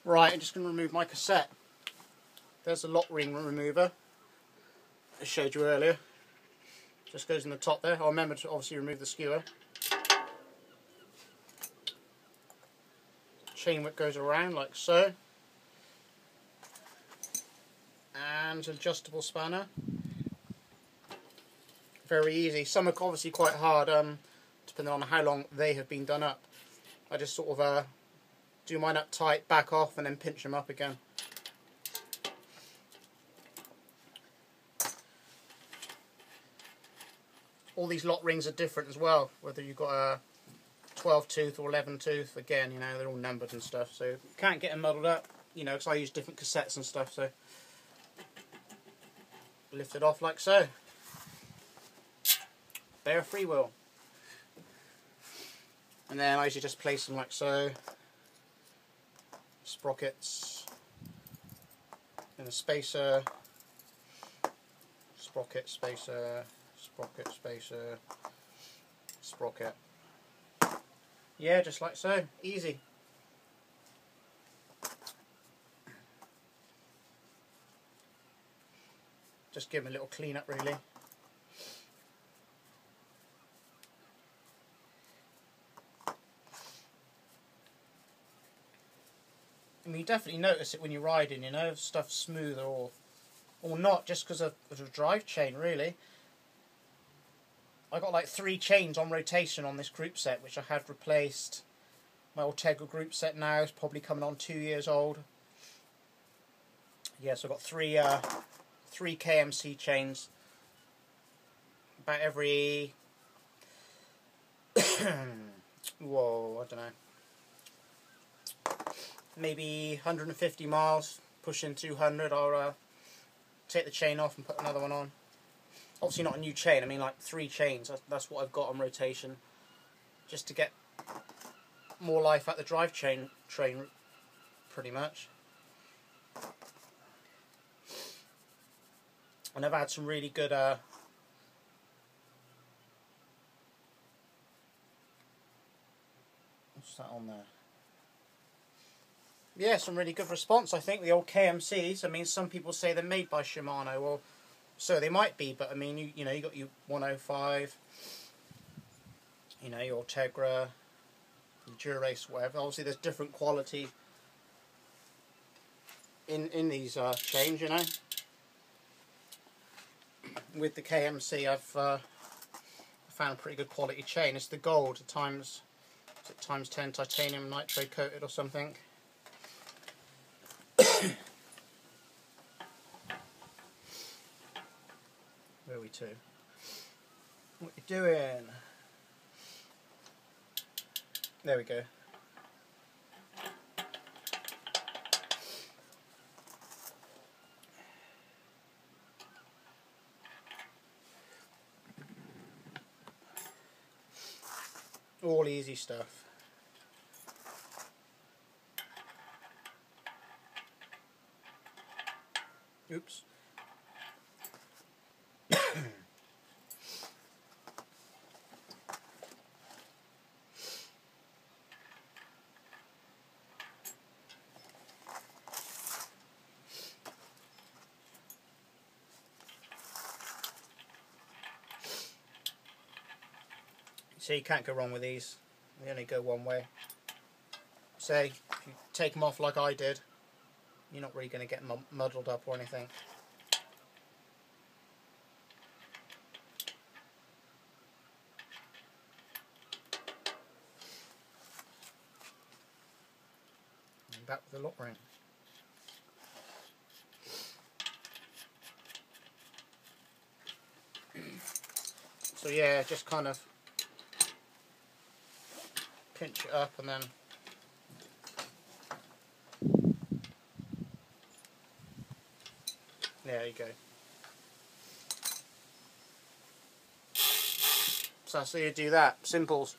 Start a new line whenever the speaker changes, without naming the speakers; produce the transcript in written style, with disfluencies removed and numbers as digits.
Right, I'm just going to remove my cassette. There's the lock ring remover I showed you earlier. Just goes in the top there. I'll remember to obviously remove the skewer. Chain whip goes around like so. And adjustable spanner. Very easy. Some are obviously quite hard, depending on how long they have been done up. I just sort of do mine up tight, back off, and then pinch them up again. All these lock rings are different as well, whether you've got a 12 tooth or 11 tooth. Again, you know, they're all numbered and stuff, so you can't get them muddled up, you know, because I use different cassettes and stuff, so lift it off like so. Bare free wheel. And then I usually just place them like so. Sprockets in a spacer, sprocket, spacer, sprocket, spacer, sprocket. Yeah, just like so. Easy. Just give them a little clean up really. I mean, you definitely notice it when you're riding, you know, if stuff's smooth or not, just because of the drive chain, really. I got like 3 chains on rotation on this group set, which I had replaced. My Ultegra group set now is probably coming on 2 years old. Yeah, so I've got three KMC chains. About every whoa, I don't know, maybe 150 miles, pushing 200, I'll take the chain off and put another one on. Obviously not a new chain, I mean like 3 chains, that's what I've got on rotation, just to get more life out the drive chain pretty much. And I've had some really good what's that on there? Yeah, some really good response. I think the old KMCs, I mean, some people say they're made by Shimano. Well, so they might be, but I mean, you know, you got your 105, you know, your Ultegra, your Dura-Race, whatever. Obviously, there's different quality in these chains, you know. With the KMC, I've found a pretty good quality chain. It's the gold, times 10 titanium nitro coated or something. Where are we to? What you doing? There we go. All easy stuff. Oops. So you can't go wrong with these. They only go one way. Say, if you take them off like I did, you're not really going to get muddled up or anything. And back with the lock ring. So yeah, just kind of pinch it up and then there you go. So that's how you do that. Simples.